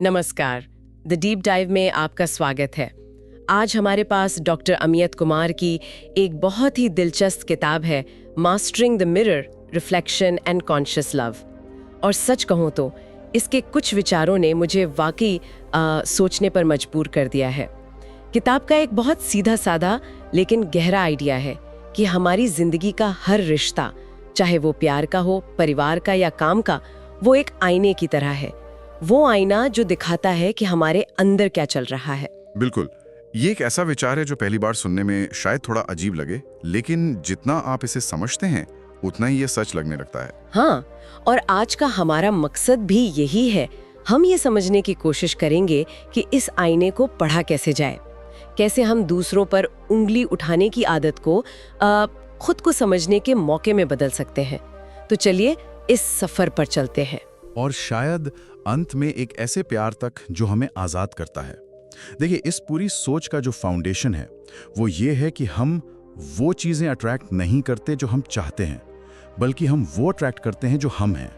नमस्कार। The deep dive में आपका स्वागत है। आज हमारे पास डॉक्टर अमियत कुमार की एक बहुत ही दिलचस्प किताब है, mastering the mirror, reflection and conscious love. और सच कहूँ तो इसके कुछ विचारों ने मुझे वाकई सोचने पर मजबूर कर दिया है। किताब का एक बहुत सीधा साधा लेकिन गहरा आइडिया है कि हमारी जिंदगी का हर रिश्ता, चाहे वो प्यार का हो, परिवार का या काम का, वो एक आईने की तरह है। वो आईना जो दिखाता है कि हमारे अंदर क्या चल रहा है। बिल्कुल, ये एक ऐसा विचार है जो पहली बार सुनने में शायद थोड़ा अजीब लगे, लेकिन जितना आप इसे समझते हैं उतना ही ये सच लगने लगता है। हाँ, और आज का हमारा मकसद भी यही है। हम ये समझने की कोशिश करेंगे कि इस आईने को पढ़ा कैसे जाए, कैसे हम दूसरों पर उंगली उठाने की आदत को खुद को समझने के मौके में बदल सकते हैं। तो चलिए इस सफर पर चलते हैं। और शायद अंत में एक ऐसे प्यार तक जो हमें आज़ाद करता है। देखिए, इस पूरी सोच का जो फाउंडेशन है वो ये है कि हम वो चीज़ें अट्रैक्ट नहीं करते जो हम चाहते हैं, बल्कि हम वो अट्रैक्ट करते हैं जो हम हैं।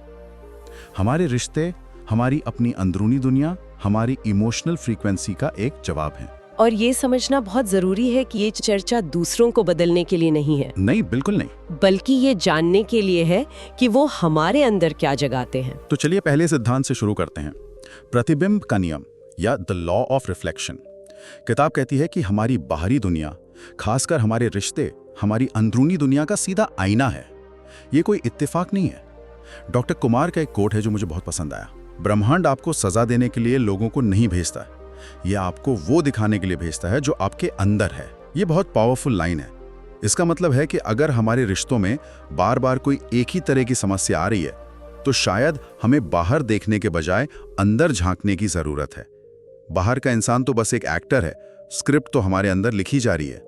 हमारे रिश्ते, हमारी अपनी अंदरूनी दुनिया, हमारी इमोशनल फ्रीक्वेंसी का एक जवाब है। और ये समझना बहुत जरूरी है कि ये चर्चा दूसरों को बदलने के लिए नहीं है। नहीं, बिल्कुल नहीं। बल्कि ये जानने के लिए है कि वो हमारे अंदर क्या जगाते हैं। तो चलिए पहले सिद्धांत से शुरू करते हैं, प्रतिबिंब का नियम या द लॉ ऑफ रिफ्लेक्शन। किताब कहती है कि हमारी बाहरी दुनिया, खासकर हमारे रिश्ते, हमारी अंदरूनी दुनिया का सीधा आईना है। ये कोई इत्तेफाक नहीं है। डॉक्टर कुमार का एक कोट है जो मुझे बहुत पसंद आया। ब्रह्मांड आपको सजा देने के लिए लोगों को नहीं भेजता, ये आपको वो दिखाने के लिए भेजता है जो आपके अंदर है। ये बहुत पावरफुल लाइन है। इसका मतलब है कि अगर हमारे रिश्तों में बार बार कोई एक ही तरह की समस्या आ रही है, तो शायद हमें बाहर देखने के बजाय अंदर झांकने की जरूरत है। बाहर का इंसान तो बस एक एक्टर है, स्क्रिप्ट तो हमारे अंदर लिखी जा रही है।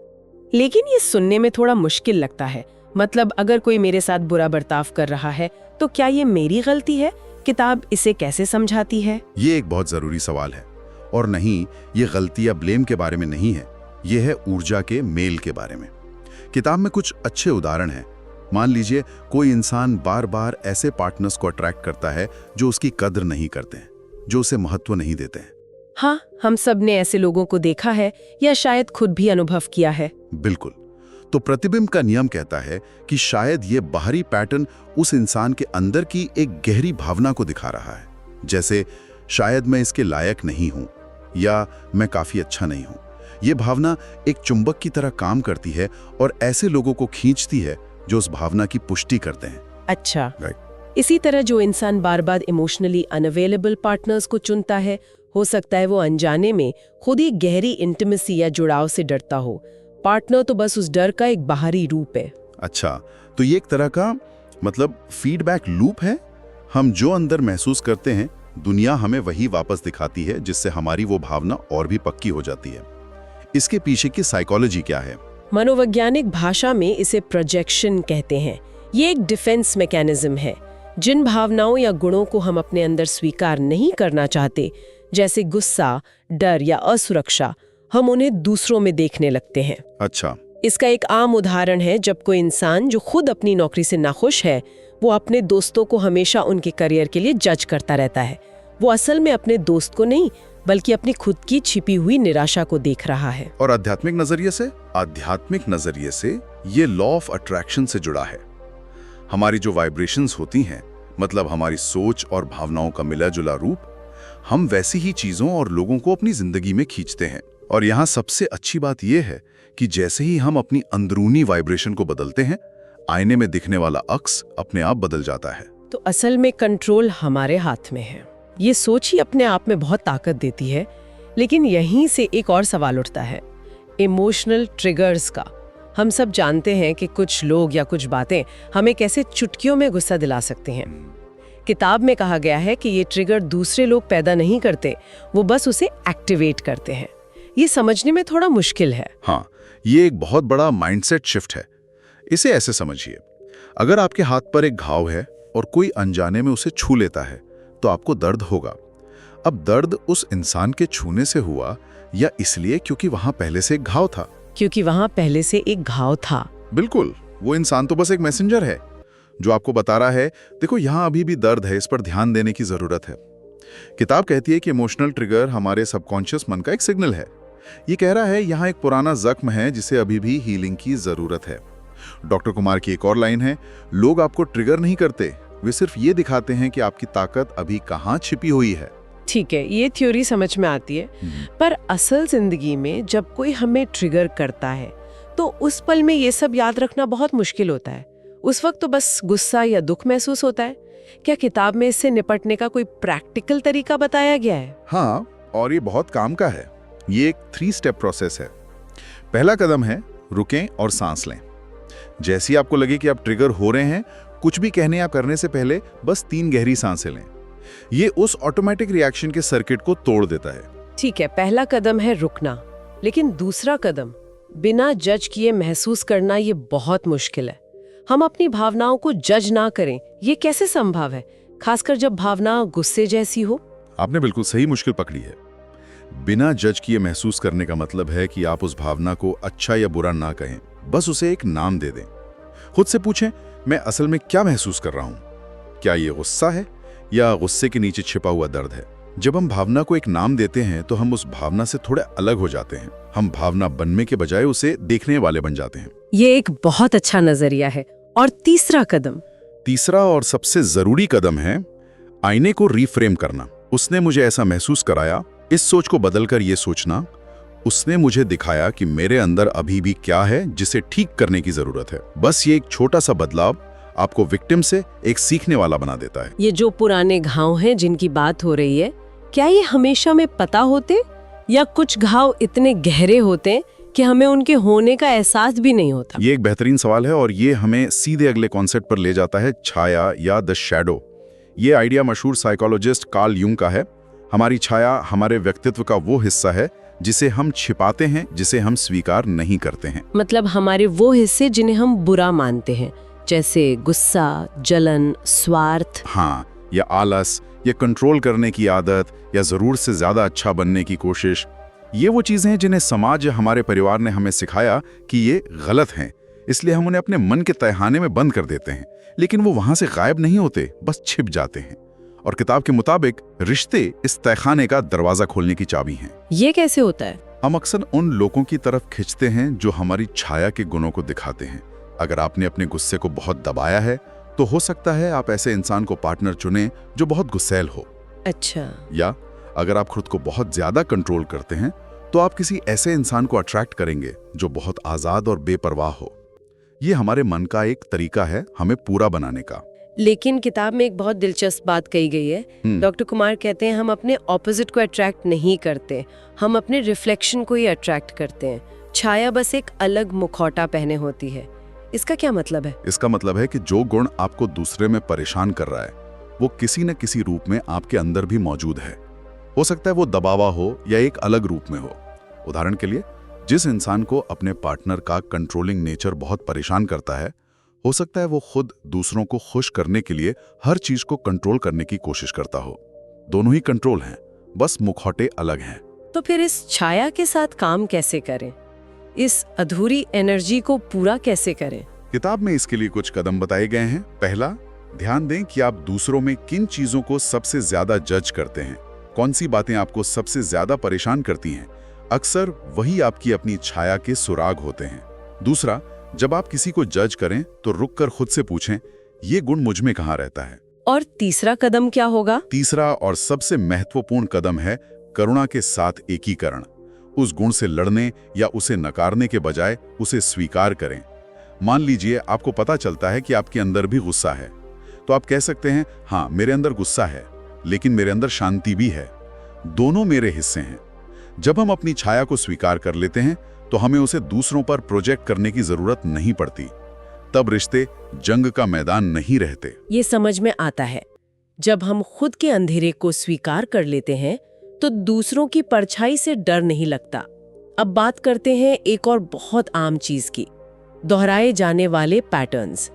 लेकिन ये सुनने में थोड़ा मुश्किल लगता है। मतलब अगर कोई मेरे साथ बुरा बर्ताव कर रहा है तो क्या ये मेरी गलती है? किताब इसे कैसे समझाती है? ये एक बहुत जरूरी सवाल है। और नहीं, ये गलती या ब्लेम के बारे में नहीं है, ये है ऊर्जा के मेल के बारे में। किताब में कुछ अच्छे उदाहरण हैं। मान लीजिए कोई इंसान बार बार ऐसे पार्टनर्स को अट्रैक्ट करता है जो उसकी कद्र नहीं करते हैं, जो उसे महत्व नहीं देते हैं। हाँ, हम सब ने ऐसे लोगों को देखा है या शायद खुद भी अनुभव किया है। बिल्कुल। तो प्रतिबिंब का नियम कहता है कि शायद ये बाहरी पैटर्न उस इंसान के अंदर की एक गहरी भावना को दिखा रहा है, जैसे शायद मैं इसके लायक नहीं हूं या मैं काफी अच्छा नहीं हूं। ये भावना एक चुंबक की तरह काम करती है और ऐसे लोगों को खींचती है जो उस भावना की पुष्टि करते हैं। अच्छा, राइट। इसी तरह जो इंसान बार बार इमोशनली अनअवेलेबल पार्टनर्स को चुनता है, हो सकता है वो अनजाने में खुद ही गहरी इंटीमेसी या जुड़ाव से डरता हो। पार्टनर तो बस उस डर का एक बाहरी रूप है। अच्छा, तो ये एक तरह का फीडबैक लूप है। हम जो अंदर महसूस करते हैं, दुनिया हमें वही वापस दिखाती है, जिससे हमारी वो भावना और भी पक्की हो जाती है। इसके पीछे की साइकोलॉजी क्या है? मनोवैज्ञानिक भाषा में इसे प्रोजेक्शन कहते हैं। ये एक डिफेंस मैकेनिज्म है। जिन भावनाओं या गुणों को हम अपने अंदर स्वीकार नहीं करना चाहते, जैसे गुस्सा, डर या असुरक्षा, हम उन्हें दूसरों में देखने लगते हैं। अच्छा। इसका एक आम उदाहरण है जब कोई इंसान जो खुद अपनी नौकरी से नाखुश है, वो अपने दोस्तों को हमेशा उनके करियर के लिए जज करता रहता है। वो असल में अपने दोस्त को नहीं, बल्कि अपनी खुद की छिपी हुई निराशा को देख रहा है। और आध्यात्मिक नजरिए से ये लॉ ऑफ अट्रैक्शन से जुड़ा है। हमारी जो वाइब्रेशंस होती हैं, मतलब हमारी सोच और भावनाओं का मिला जुला रूप, हम वैसी ही चीजों और लोगों को अपनी जिंदगी में खींचते हैं। और यहाँ सबसे अच्छी बात यह है कि जैसे ही हम अपनी अंदरूनी वाइब्रेशन को बदलते हैं, आईने में दिखने वाला अक्स अपने आप बदल जाता है। तो असल में कंट्रोल हमारे हाथ में है। ये सोच ही अपने आप में बहुत ताकत देती है। लेकिन यहीं से एक और सवाल उठता है, इमोशनल ट्रिगर्स का। हम सब जानते हैं कि कुछ लोग या कुछ बातें हमें कैसे चुटकियों में गुस्सा दिला सकते हैं। किताब में कहा गया है कि ये ट्रिगर दूसरे लोग पैदा नहीं करते, वो बस उसे एक्टिवेट करते हैं। ये समझने में थोड़ा मुश्किल है। हाँ, ये एक बहुत बड़ा माइंडसेट शिफ्ट है। इसे ऐसे समझिए, अगर आपके हाथ पर एक घाव है और कोई अनजाने में उसे छू लेता है, तो आपको दर्द होगा। अब दर्द उस इंसान के छूने से हुआ या इसलिए क्योंकि वहां पहले से एक घाव था? क्योंकि वहां पहले से एक घाव था। बिल्कुल। वो इंसान तो बस एक मैसेंजर है जो आपको बता रहा है, देखो यहाँ अभी भी दर्द है, इस पर ध्यान देने की जरूरत है। किताब कहती है कि इमोशनल ट्रिगर हमारे सबकॉन्शियस मन का एक सिग्नल है। ये कह रहा है यहाँ एक पुराना जख्म है जिसे अभी भी हीलिंग की जरूरत है। डॉक्टर कुमार की एक और लाइन है, लोग आपको ट्रिगर नहीं करते, वे सिर्फ ये दिखाते हैं कि आपकी ताकत अभी कहाँ छिपी हुई है। ठीक है, ये थ्योरी समझ में आती है, पर असल जिंदगी में जब कोई हमें ट्रिगर करता है तो उस पल में ये सब याद रखना बहुत मुश्किल होता है। उस वक्त तो बस गुस्सा या दुख महसूस होता है। क्या किताब में इससे निपटने का कोई प्रैक्टिकल तरीका बताया गया है? हाँ, और ये बहुत काम का है। ये एक 3 स्टेप प्रोसेस है। पहला कदम है रुकें और सांस लें। जैसे ही आपको लगे कि आप ट्रिगर हो रहे हैं, कुछ भी कहने या करने से पहले बस 3 गहरी सांसें लें। ये उस ऑटोमेटिक रिएक्शन के सर्किट को तोड़ देता है। ठीक है, पहला कदम है रुकना, लेकिन दूसरा कदम बिना जज किए महसूस करना, ये बहुत मुश्किल है। हम अपनी भावनाओं को जज ना करें, ये कैसे संभव है, खासकर जब भावना गुस्से जैसी हो? आपने बिल्कुल सही मुश्किल पकड़ी है। बिना जज किए महसूस करने का मतलब है कि आप उस भावना को अच्छा या बुरा ना कहें, बस उसे एक नाम दे दें। खुद से पूछें, मैं असल में क्या महसूस कर रहा हूं? क्या ये गुस्सा है या गुस्से के नीचे छिपा हुआ दर्द है? जब हम भावना को एक नाम देते हैं तो हम उस भावना से थोड़े अलग हो जाते हैं। हम भावना बनने के बजाय उसे देखने वाले बन जाते हैं। ये एक बहुत अच्छा नजरिया है। और तीसरा कदम? तीसरा और सबसे जरूरी कदम है आईने को रीफ्रेम करना। उसने मुझे ऐसा महसूस कराया, इस सोच को बदलकर ये सोचना, उसने मुझे दिखाया कि मेरे अंदर अभी भी क्या है जिसे ठीक करने की जरूरत है। बस ये एक छोटा सा बदलाव आपको विक्टिम से एक सीखने वाला बना देता है। ये जो पुराने घाव हैं जिनकी बात हो रही है, क्या ये हमेशा में पता होते या कुछ घाव इतने गहरे होते कि हमें उनके होने का एहसास भी नहीं होता? ये एक बेहतरीन सवाल है और ये हमें सीधे अगले कॉन्सेप्ट पर ले जाता है, छाया या द शैडो। ये आइडिया मशहूर साइकोलॉजिस्ट कार्ल यूंग का है। हमारी छाया हमारे व्यक्तित्व का वो हिस्सा है जिसे हम छिपाते हैं, जिसे हम स्वीकार नहीं करते हैं। मतलब हमारे वो हिस्से जिन्हें हम बुरा मानते हैं, जैसे गुस्सा, जलन, स्वार्थ। हाँ, या आलस, या कंट्रोल करने की आदत, या जरूर से ज्यादा अच्छा बनने की कोशिश। ये वो चीजें हैं जिन्हें समाज या हमारे परिवार ने हमें सिखाया कि ये गलत हैं, इसलिए हम उन्हें अपने मन के तहखाने में बंद कर देते हैं। लेकिन वो वहां से गायब नहीं होते, बस छिप जाते हैं। और किताब के मुताबिक रिश्ते इस तहखाने का दरवाजा खोलने की चाबी हैं। ये कैसे होता है? हम अक्सर उन लोगों की तरफ खिंचते हैं जो हमारी छाया के गुणों को दिखाते हैं। अगर आपने अपने गुस्से को बहुत दबाया है तो हो सकता है आप ऐसे इंसान को पार्टनर चुनें जो बहुत गुस्सैल हो। अच्छा। या अगर आप खुद को बहुत ज्यादा कंट्रोल करते हैं तो आप किसी ऐसे इंसान को अट्रैक्ट करेंगे जो बहुत आजाद और बेपरवाह हो। ये हमारे मन का एक तरीका है हमें पूरा बनाने का। लेकिन किताब में एक बहुत दिलचस्प बात कही गई है। डॉक्टर कुमार कहते हैं हम अपने ऑपोजिट को अट्रैक्ट नहीं करते, हम अपने रिफ्लेक्शन को ही अट्रैक्ट करते हैं। छाया बस एक अलग मुखौटा पहने होती है। इसका क्या मतलब है? इसका मतलब है कि जो गुण आपको दूसरे में परेशान कर रहा है वो किसी न किसी रूप में आपके अंदर भी मौजूद है। हो सकता है वो दबावा हो या एक अलग रूप में हो। उदाहरण के लिए, जिस इंसान को अपने पार्टनर का कंट्रोलिंग नेचर बहुत परेशान करता है, हो सकता है वो खुद दूसरों को खुश करने के लिए हर चीज को कंट्रोल करने की कोशिश करता हो। दोनों ही कंट्रोल हैं, बस मुखौटे अलग हैं। तो फिर इस छाया के साथ काम कैसे करें? इस अधूरी एनर्जी को पूरा कैसे करें? किताब में इसके लिए कुछ कदम बताए गए हैं। पहला, ध्यान दें कि आप दूसरों में किन चीजों को सबसे ज्यादा जज करते हैं, कौन सी बातें आपको सबसे ज्यादा परेशान करती हैं। अक्सर वही आपकी अपनी छाया के सुराग होते हैं। दूसरा, जब आप किसी को जज करें तो रुककर खुद से पूछें, ये गुण मुझ में कहाँ रहता है। और तीसरा कदम क्या होगा? तीसरा और सबसे महत्वपूर्ण कदम है करुणा के साथ एकीकरण। उस गुण से लड़ने या उसे नकारने के बजाय उसे स्वीकार करें। मान लीजिए आपको पता चलता है कि आपके अंदर भी गुस्सा है, तो आप कह सकते हैं, हाँ मेरे अंदर गुस्सा है, लेकिन मेरे अंदर शांति भी है। दोनों मेरे हिस्से हैं। जब हम अपनी छाया को स्वीकार कर लेते हैं तो हमें उसे दूसरों पर प्रोजेक्ट करने की जरूरत नहीं पड़ती। तब रिश्ते जंग का मैदान नहीं रहते। ये समझ में आता है। जब हम खुद के अंधेरे को स्वीकार कर लेते हैं तो दूसरों की परछाई से डर नहीं लगता। अब बात करते हैं एक और बहुत आम चीज की, दोहराए जाने वाले पैटर्न्स।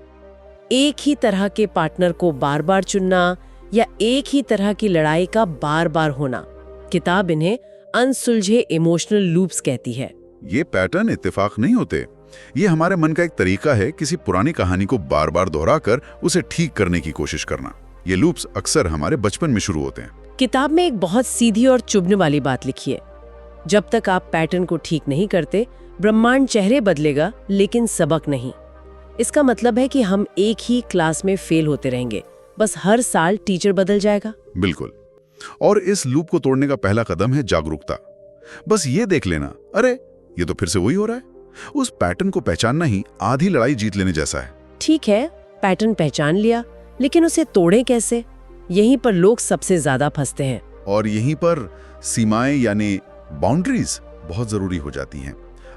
एक ही तरह के पार्टनर को बार बार चुनना या एक ही तरह की लड़ाई का बार बार होना। किताब इन्हें अनसुलझे इमोशनल लूप्स कहती है। ये पैटर्न इत्तेफाक नहीं होते। ये हमारे मन का एक तरीका है किसी पुरानी कहानी को बार बार दोहराकर उसे ठीक करने की कोशिश करना। ये लूप्स अक्सर हमारे बचपन में शुरू होते हैं। किताब में एक बहुत सीधी और चुभने वाली बात लिखी है। जब तक आप पैटर्न को ठीक नहीं करते, ब्रह्मांड चेहरे बदलेगा लेकिन सबक नहीं। इसका मतलब है कि हम एक ही क्लास में फेल होते रहेंगे, बस हर साल टीचर बदल जाएगा। बिल्कुल। और इस लूप को तोड़ने का पहला कदम है जागरूकता। बस ये देख लेना, अरे ये तो फिर से वही हो रहा है। उस पैटर्न को पहचानना ही आधी लड़ाई जीत लेने जैसा है। ठीक है, पैटर्न पहचान लिया, लेकिन उसे तोड़ें कैसे? यहीं पर लोग सबसे ज्यादा फंसते हैं। और यहीं पर सीमाएं यानी बाउंड्रीज बहुत जरूरी हो जाती हैं।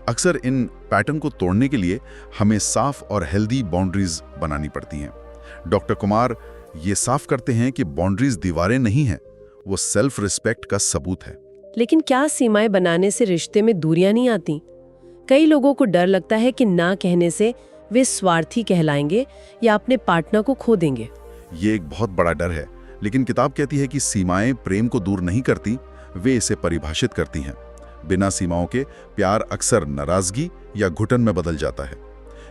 अक्सर इन पैटर्न को तोड़ने के लिए हमें साफ और हेल्दी बाउंड्रीज बनानी पड़ती हैं। डॉक्टर कुमार ये साफ करते हैं कि बाउंड्रीज दीवारें नहीं हैं, वो सेल्फ रिस्पेक्ट का सबूत है। लेकिन क्या सीमाएं बनाने से रिश्ते में दूरियां नहीं आती? कई लोगों को डर लगता है कि ना कहने से वे स्वार्थी कहलाएंगे या अपने पार्टनर को खो देंगे। ये एक बहुत बड़ा डर है, लेकिन किताब कहती है कि सीमाएं प्रेम को दूर नहीं करती, वे इसे परिभाषित करती हैं। बिना सीमाओं के प्यार अक्सर नाराजगी या घुटन में बदल जाता है।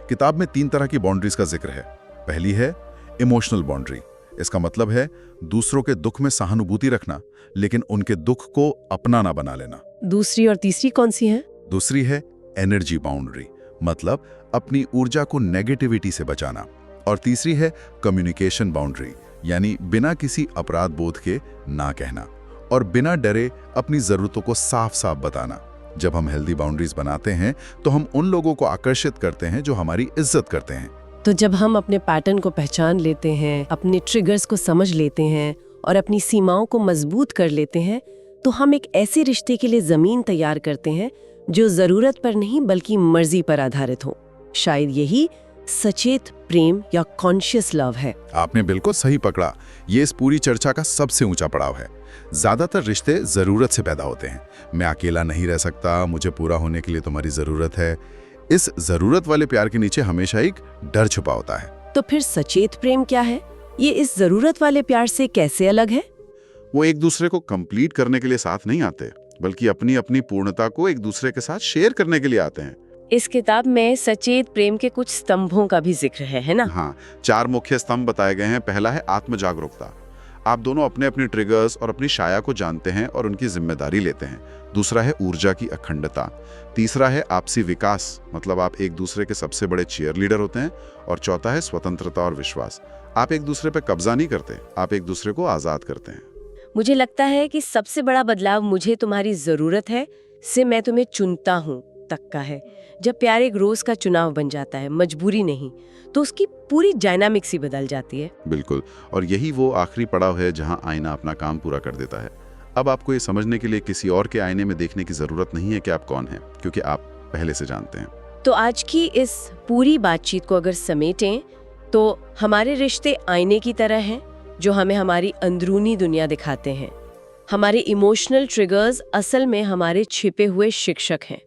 किताब में 3 तरह की बाउंड्रीज का जिक्र है। पहली है इमोशनल बाउंड्री। इसका मतलब है दूसरों के दुख में सहानुभूति रखना, लेकिन उनके दुख को अपना ना बना लेना। दूसरी और तीसरी कौन सी है? दूसरी है एनर्जी बाउंड्री, मतलब अपनी ऊर्जा को नेगेटिविटी से बचाना। और तीसरी है कम्युनिकेशन बाउंड्री, यानी बिना किसी अपराध बोध के ना कहना और बिना डरे अपनी जरूरतों को साफ साफ बताना। जब हम हेल्दी बाउंड्रीज बनाते हैं तो हम उन लोगों को आकर्षित करते हैं जो हमारी इज्जत करते हैं। तो जब हम अपने पैटर्न को पहचान लेते हैं, अपने ट्रिगर्स को समझ लेते हैं और अपनी सीमाओं को मजबूत कर लेते हैं, तो हम एक ऐसे रिश्ते के लिए जमीन तैयार करते हैं जो जरूरत पर नहीं बल्कि मर्जी पर आधारित हो। शायद यही सचेत प्रेम या कॉन्शियस लव है। आपने बिल्कुल सही पकड़ा। ये इस पूरी चर्चा का सबसे ऊंचा पड़ाव है। ज्यादातर रिश्ते जरूरत से पैदा होते हैं। मैं अकेला नहीं रह सकता, मुझे पूरा होने के लिए तुम्हारी जरूरत है। इस जरूरत वाले प्यार के नीचे हमेशा एक डर छुपा होता है। तो फिर सचेत प्रेम क्या है? ये इस जरूरत वाले प्यार से कैसे अलग है? वो एक दूसरे को कंप्लीट करने के लिए साथ नहीं आते, बल्कि अपनी अपनी पूर्णता को एक दूसरे के साथ शेयर करने के लिए आते हैं। इस किताब में सचेत प्रेम के कुछ स्तंभों का भी जिक्र है ना? हाँ, 4 मुख्य स्तंभ बताए गए हैं। पहला है आत्म जागरूकता। आप दोनों अपने अपने ट्रिगर्स और अपनी छाया को जानते हैं और उनकी जिम्मेदारी लेते हैं। दूसरा है ऊर्जा की अखंडता। तीसरा है आपसी विकास, मतलब आप एक दूसरे के सबसे बड़े चीयर लीडर होते हैं। और चौथा है स्वतंत्रता और विश्वास। आप एक दूसरे पर कब्जा नहीं करते, आप एक दूसरे को आजाद करते हैं। मुझे लगता है कि सबसे बड़ा बदलाव मुझे तुम्हारी जरूरत है से मैं तुम्हें चुनता हूँ तक का है। जब प्यार एक रोज का चुनाव बन जाता है, मजबूरी नहीं, तो उसकी पूरी डायनामिक्स ही बदल जाती है। बिल्कुल। और यही वो आखिरी पड़ाव है जहां आईना अपना काम पूरा कर देता है। अब आपको ये समझने के लिए किसी और के आईने में देखने की जरूरत नहीं है कि आप कौन हैं, क्योंकि आप पहले से जानते हैं। तो आज की इस पूरी बातचीत को अगर समेटें तो हमारे रिश्ते आईने की तरह हैं जो हमें हमारी अंदरूनी दुनिया दिखाते हैं। हमारे इमोशनल ट्रिगर्स असल में हमारे छिपे हुए शिक्षक हैं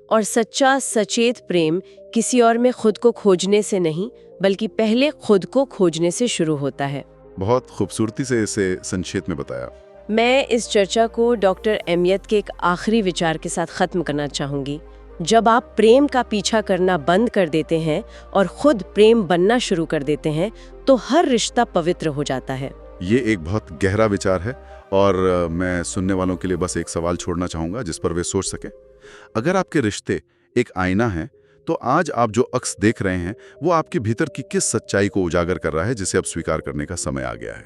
और सच्चा सचेत प्रेम किसी और में खुद को खोजने से नहीं बल्कि पहले खुद को खोजने से शुरू होता है। बहुत खूबसूरती से इसे संक्षेप में बताया। मैं इस चर्चा को डॉक्टर अमियत के एक आखिरी विचार के साथ खत्म करना चाहूंगी। जब आप प्रेम का पीछा करना बंद कर देते हैं और खुद प्रेम बनना शुरू कर देते हैं तो हर रिश्ता पवित्र हो जाता है। ये एक बहुत गहरा विचार है और मैं सुनने वालों के लिए बस एक सवाल छोड़ना चाहूंगा जिस पर वे सोच सके। अगर आपके रिश्ते एक आईना है तो आज आप जो अक्स देख रहे हैं वो आपके भीतर की किस सच्चाई को उजागर कर रहा है जिसे अब स्वीकार करने का समय आ गया है।